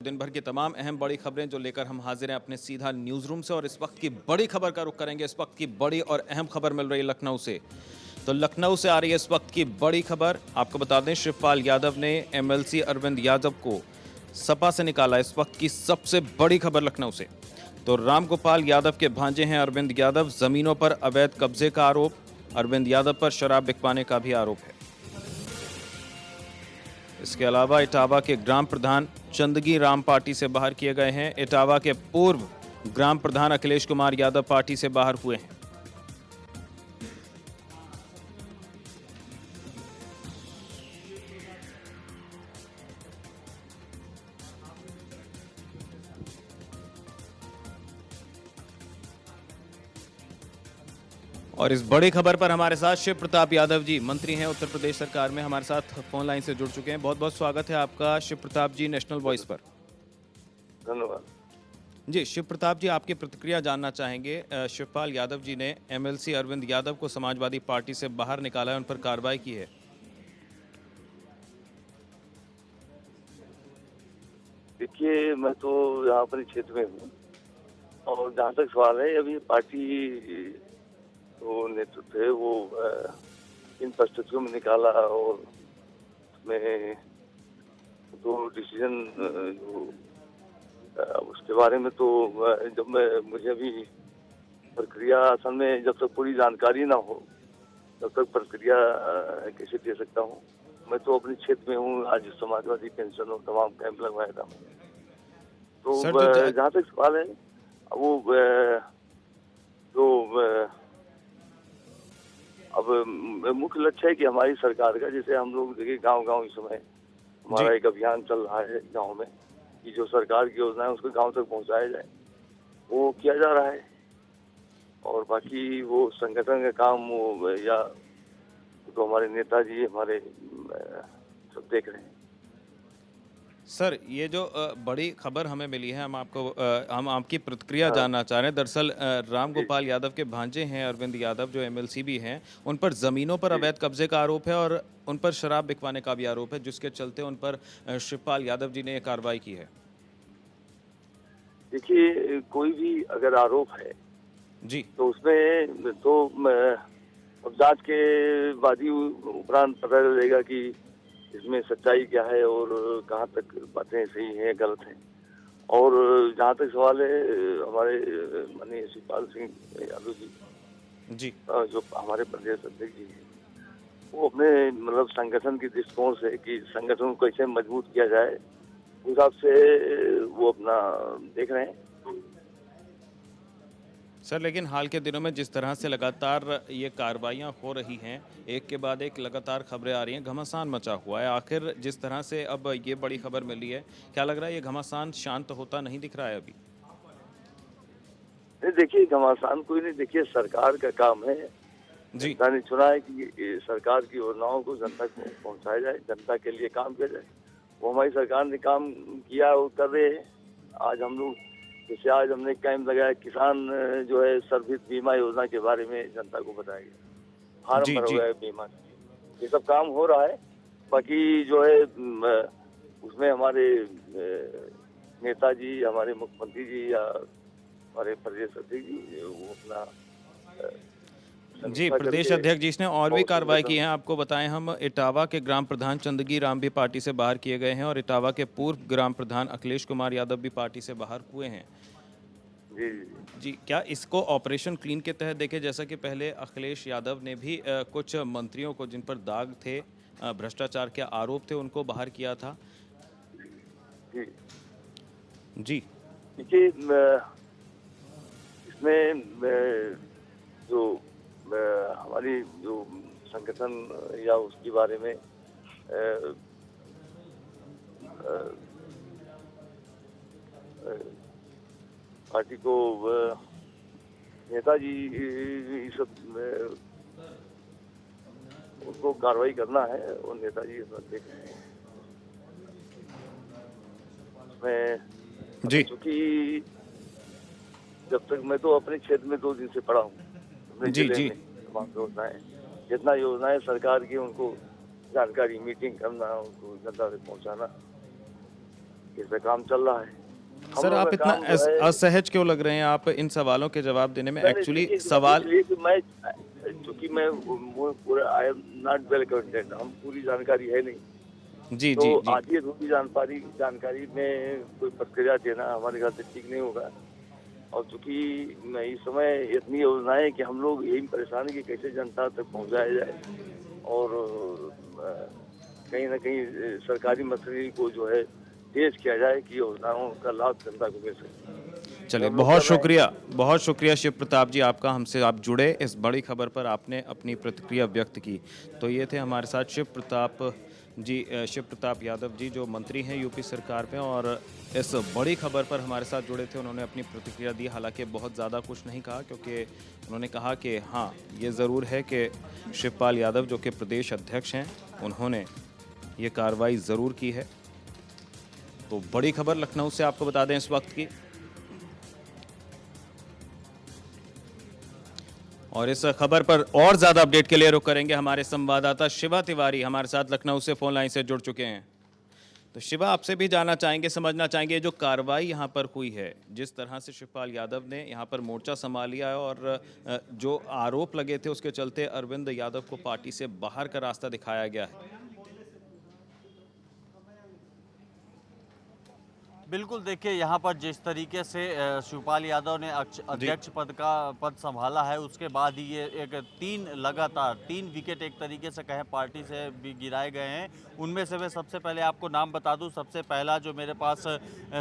दिन भर की तमाम अहम बड़ी खबरें जो लेकर हम हाजिर हैं अपने सीधा न्यूज़ रूम से। और इस वक्त की बड़ी खबर का रुख करेंगे। इस वक्त की बड़ी और अहम खबर मिल रही है लखनऊ से। तो लखनऊ से आ रही है इस वक्त की बड़ी खबर। आपको बता दें, शिवपाल यादव ने एमएलसी अरविंद यादव को सपा से निकाला। इस वक्त की सबसे बड़ी खबर लखनऊ से। तो रामगोपाल यादव के भांजे हैं अरविंद यादव। जमीनों पर अवैध कब्जे का आरोप। अरविंद यादव पर शराब बिकवाने का भी आरोप है। इसके अलावा इटावा के ग्राम प्रधान चंदगी राम पार्टी से बाहर किए गए हैं। इटावा के पूर्व ग्राम प्रधान अखिलेश कुमार यादव पार्टी से बाहर हुए हैं। और इस बड़ी खबर पर हमारे साथ शिव प्रताप यादव जी, मंत्री हैं उत्तर प्रदेश सरकार में, हमारे साथ फोन लाइन से जुड़ चुके हैं। बहुत बहुत स्वागत है आपका शिव प्रताप जी नेशनल वॉइस पर। धन्यवाद जी शिव प्रताप जी, आपकी प्रतिक्रिया जानना चाहेंगे। शिवपाल यादव जी ने एमएलसी अरविंद यादव को समाजवादी पार्टी से बाहर निकाला है, उन पर कार्रवाई की है। देखिए, मैं तो यहाँ पर क्षेत्र में हूँ और जहाँ तक सवाल है, अभी पार्टी वो नेतृत्व है वो इन परिस्थितियों में निकाला और उसमें तो डिसीजन जो उसके बारे में तो जब मुझे अभी प्रक्रिया असल में जब तक पूरी जानकारी ना हो तब तक प्रक्रिया कैसे दे सकता हूँ। मैं तो अपने क्षेत्र में हूँ, आज समाजवादी पेंशन और तमाम कैंप लगवाया था। तो जहाँ तक सवाल है वो जो अब मुख्य लक्ष्य है कि हमारी सरकार का, जैसे हम लोग देखिए गांव-गांव इस समय हमारा एक अभियान चल रहा है गांव में कि जो सरकार की योजना है उसको गांव तक पहुंचाया जाए, वो किया जा रहा है। और बाकी वो संगठन का काम वो या तो हमारे नेताजी हमारे सब देख रहे हैं। सर, ये जो बड़ी खबर हमें मिली है, हम आपकी प्रतिक्रिया जानना चाह रहे हैं। दरअसल रामगोपाल यादव के भांजे हैं अरविंद यादव, जो एमएलसी भी हैं, उन पर जमीनों पर अवैध कब्जे का आरोप है और उन पर शराब बिकवाने का भी आरोप है, जिसके चलते उन पर शिवपाल यादव जी ने कार्रवाई की है। देखिए, कोई भी अगर आरोप है जी तो उसमें तो अब जांच के बाद ही उपरांत पता चलेगा कि इसमें सच्चाई क्या है और कहाँ तक बातें सही हैं गलत हैं। और जहाँ तक सवाल है हमारे माननीय शिवपाल सिंह यादव जी जो हमारे प्रदेश अध्यक्ष जी हैं, वो अपने मतलब संगठन की दृष्टिकोण से कि संगठन को कैसे मजबूत किया जाए उस हिसाब से वो अपना देख रहे हैं। सर, लेकिन हाल के दिनों में जिस तरह से लगातार ये कार्रवाइयाँ हो रही हैं, एक के बाद एक लगातार खबरें आ रही हैं, घमासान मचा हुआ है। आखिर जिस तरह से अब ये बड़ी खबर मिली है, क्या लग रहा है ये घमासान शांत होता नहीं दिख रहा है अभी? नहीं, देखिए घमासान कोई नहीं। देखिए, सरकार का काम है, जी जनता ने चुना है कि सरकार की योजनाओं को जनता को पहुंचाया जाए, जनता के लिए काम किया जाए। वो हमारी सरकार ने काम किया और कर रहे हैं। आज हम लोग जैसे आज हमने कैंप लगाया, किसान जो है सर्विस बीमा योजना के बारे में जनता को बताया गया, फार्म भरा हुआ है बीमा, ये सब काम हो रहा है। बाकी जो है उसमें हमारे नेताजी, हमारे मुख्यमंत्री जी या हमारे प्रदेश अध्यक्ष जी वो अपना जी, प्रदेश अध्यक्ष जी ने और भी कार्रवाई की है। आपको बताएं, हम इटावा के ग्राम प्रधान चंदगी राम भी पार्टी से बाहर किए गए हैं और इटावा के पूर्व ग्राम प्रधान अखिलेश कुमार यादव भी पार्टी से बाहर हुए हैं। जी, क्या इसको ऑपरेशन क्लीन के तहत देखें, जैसा कि पहले अखिलेश यादव ने भी कुछ मंत्रियों को जिन पर दाग थे, भ्रष्टाचार के आरोप थे, उनको बाहर किया था? जी देखिए, इसमें जो हमारी जो संगठन या उसके बारे में पार्टी को नेताजी सब उनको कार्रवाई करना है और नेताजी देख रहे हैं उसमें। क्योंकि जब तक मैं तो अपने क्षेत्र में 2 दिन से पड़ा हूँ, अपने जिले में तमाम योजनाएं, जितना योजनाएं सरकार की उनको जानकारी, मीटिंग करना, उनको जनता तक पहुँचाना, कैसा काम चल रहा है। हम सर लोग आप का इतना काम जो है असहज क्यों लग रहे हैं आप इन सवालों के जवाब देने में? मैंने एक्चुअली देखिए सवाल इसलिए कि मैं चूंकि मैं पूरा I am not well connected, हम पूरी जानकारी है नहीं, जी तो जी जी आधी अधूरी जानकारी में कोई प्रक्रिया देना हमारे ख्याल से ठीक नहीं होगा। और चूंकि मैं इस समय इतनी योजनाएं कि हम लोग यही परेशान है कि कैसे जनता तक पहुंचाया जाए और कहीं ना कहीं सरकारी मशीनरी को जो है तेज किया जाए कि योजनाओं का लाभ जनता को मिल सके। चलिए हम लोग कर रहे हैं। बहुत शुक्रिया शिव प्रताप जी आपका, हमसे आप जुड़े, इस बड़ी खबर पर आपने अपनी प्रतिक्रिया व्यक्त की। तो ये थे हमारे साथ शिव प्रताप यादव जी जो मंत्री हैं यूपी सरकार में, और इस बड़ी खबर पर हमारे साथ जुड़े थे। उन्होंने अपनी प्रतिक्रिया दी, हालांकि बहुत ज़्यादा कुछ नहीं कहा, क्योंकि उन्होंने कहा कि हाँ ये ज़रूर है कि शिवपाल यादव जो कि प्रदेश अध्यक्ष हैं उन्होंने ये कार्रवाई ज़रूर की है। तो बड़ी खबर लखनऊ से आपको बता दें इस वक्त की, और इस खबर पर और ज्यादा अपडेट के लिए रुख करेंगे हमारे संवाददाता शिवा तिवारी हमारे साथ लखनऊ से फोन लाइन से जुड़ चुके हैं। तो शिवा, आपसे भी जानना चाहेंगे, समझना चाहेंगे जो कार्रवाई यहाँ पर हुई है, जिस तरह से शिवपाल यादव ने यहाँ पर मोर्चा संभाल लिया है और जो आरोप लगे थे उसके चलते अरविंद यादव को पार्टी से बाहर का रास्ता दिखाया गया है। बिल्कुल, देखिए यहाँ पर जिस तरीके से शिवपाल यादव ने अध्यक्ष पद संभाला है, उसके बाद ही ये एक लगातार तीन विकेट एक तरीके से कहें पार्टी से भी गिराए गए हैं। उनमें से मैं सबसे पहले आपको नाम बता दूं, सबसे पहला जो मेरे पास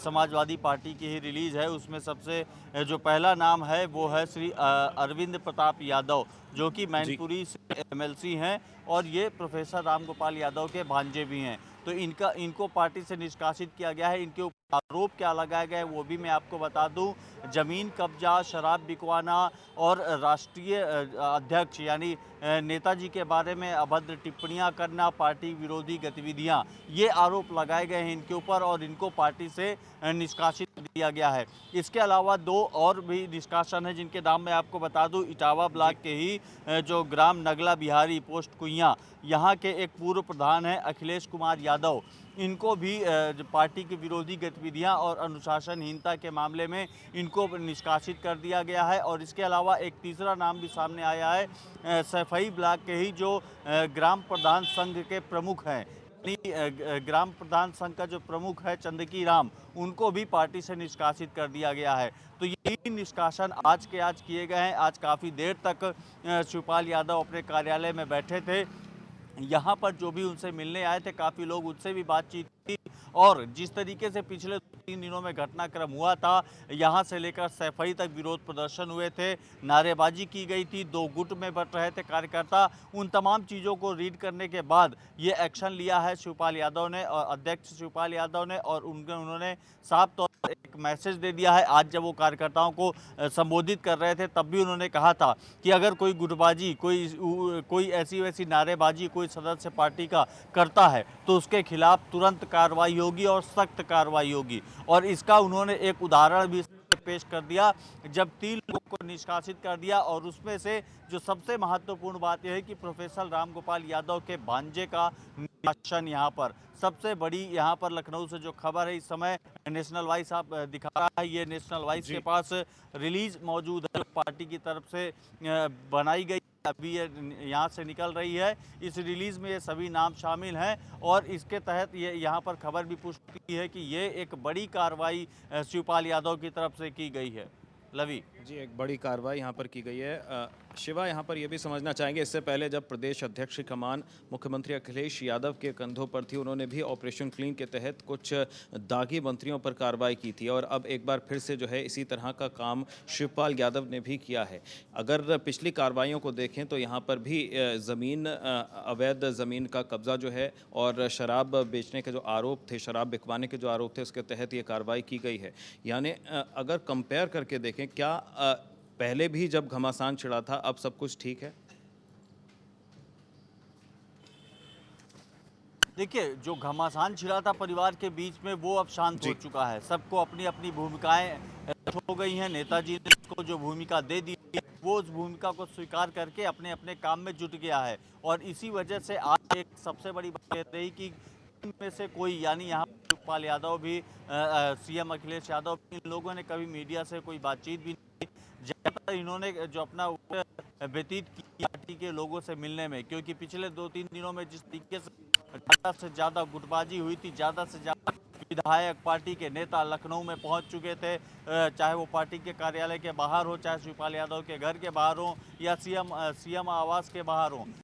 समाजवादी पार्टी की ही रिलीज है, उसमें सबसे जो पहला नाम है वो है श्री अरविंद प्रताप यादव, जो कि मैनपुरी से MLC हैं और ये प्रोफेसर राम गोपाल यादव के भांजे भी हैं। तो इनको पार्टी से निष्कासित किया गया है। इनके ऊपर आरोप क्या लगाया गया है वो भी मैं आपको बता दूं, जमीन कब्जा, शराब बिकवाना और राष्ट्रीय अध्यक्ष यानी नेताजी के बारे में अभद्र टिप्पणियां करना, पार्टी विरोधी गतिविधियां, ये आरोप लगाए गए हैं इनके ऊपर और इनको पार्टी से निष्कासित दिया गया है। इसके अलावा दो और भी निष्कासन है जिनके नाम मैं आपको बता दूं, इटावा ब्लॉक के ही जो ग्राम नगला बिहारी पोस्ट कुइयां, यहाँ के एक पूर्व प्रधान हैं अखिलेश कुमार यादव, इनको भी पार्टी की विरोधी गतिविधियां और अनुशासनहीनता के मामले में इनको निष्कासित कर दिया गया है। और इसके अलावा एक तीसरा नाम भी सामने आया है, सैफई ब्लॉक के ही जो ग्राम प्रधान संघ के प्रमुख हैं, ग्राम प्रधान संघ का जो प्रमुख है चंदकी राम, उनको भी पार्टी से निष्कासित कर दिया गया है। तो ये निष्कासन आज के आज किए गए हैं। आज काफ़ी देर तक शिवपाल यादव अपने कार्यालय में बैठे थे। यहाँ पर जो भी उनसे मिलने आए थे, काफ़ी लोग उनसे भी बातचीत की और जिस तरीके से पिछले 3 दिनों में घटनाक्रम हुआ था, यहाँ से लेकर सैफई तक विरोध प्रदर्शन हुए थे, नारेबाजी की गई थी, 2 गुट में बंट रहे थे कार्यकर्ता, उन तमाम चीज़ों को रीड करने के बाद ये एक्शन लिया है शिवपाल यादव ने और अध्यक्ष शिवपाल यादव ने, और उन्होंने साफ तौर पर एक मैसेज दे दिया है। आज जब वो कार्यकर्ताओं को संबोधित कर रहे थे तब भी उन्होंने कहा था कि अगर कोई गुटबाजी, कोई ऐसी वैसी नारेबाजी कोई सदस्य पार्टी का करता है तो उसके खिलाफ तुरंत कार्रवाई होगी और सख्त कार्रवाई होगी। और इसका उन्होंने एक उदाहरण भी पेश कर दिया जब 3 लोगों को निष्कासित कर दिया, और उसमें से जो सबसे महत्वपूर्ण बात यह है कि प्रोफेसर रामगोपाल यादव के भांजे का निष्कासन यहाँ पर सबसे बड़ी, यहाँ पर लखनऊ से जो खबर है इस समय नेशनल वाइज आप दिखा रहा है, ये नेशनल वाइज के पास रिलीज मौजूद है, पार्टी की तरफ से बनाई गई, अभी ये यहाँ से निकल रही है। इस रिलीज में ये सभी नाम शामिल हैं और इसके तहत ये यहाँ पर खबर भी पुष्टि है कि ये एक बड़ी कार्रवाई शिवपाल यादव की तरफ से की गई है। लवी जी, एक बड़ी कार्रवाई यहाँ पर की गई है। शिवा, यहाँ पर यह भी समझना चाहेंगे, इससे पहले जब प्रदेश अध्यक्ष की कमान मुख्यमंत्री अखिलेश यादव के कंधों पर थी, उन्होंने भी ऑपरेशन क्लीन के तहत कुछ दागी मंत्रियों पर कार्रवाई की थी और अब एक बार फिर से जो है इसी तरह का काम शिवपाल यादव ने भी किया है। अगर पिछली कार्रवाइयों को देखें तो यहाँ पर भी ज़मीन, अवैध ज़मीन का कब्जा जो है और शराब बेचने के जो आरोप थे, शराब बिकवाने के जो आरोप थे, उसके तहत ये कार्रवाई की गई है। यानी अगर कंपेयर करके देखें, क्या पहले भी जब घमासान छिड़ा था अब सब कुछ ठीक है? देखिए, जो घमासान छिड़ा था परिवार के बीच में वो अब शांत हो चुका है। सबको अपनी अपनी भूमिकाएं हो गई हैं। नेताजी ने उसको जो भूमिका दे दी वो उस भूमिका को स्वीकार करके अपने अपने काम में जुट गया है और इसी वजह से आज एक सबसे बड़ी बात यह रही कि में से कोई, यानी यहाँ शिवपाल यादव भी सीएम अखिलेश यादव, इन लोगों ने कभी मीडिया से कोई बातचीत भी नहीं की। ज़्यादातर इन्होंने जो अपना व्यतीत किया पार्टी के लोगों से मिलने में, क्योंकि पिछले 2-3 दिनों में जिस तरीके से ज़्यादा गुटबाजी हुई थी, ज़्यादा से ज़्यादा विधायक, पार्टी के नेता लखनऊ में पहुंच चुके थे, चाहे वो पार्टी के कार्यालय के बाहर हो, चाहे शिवपाल यादव के घर के बाहर हो, या सीएम आवास के बाहर हो।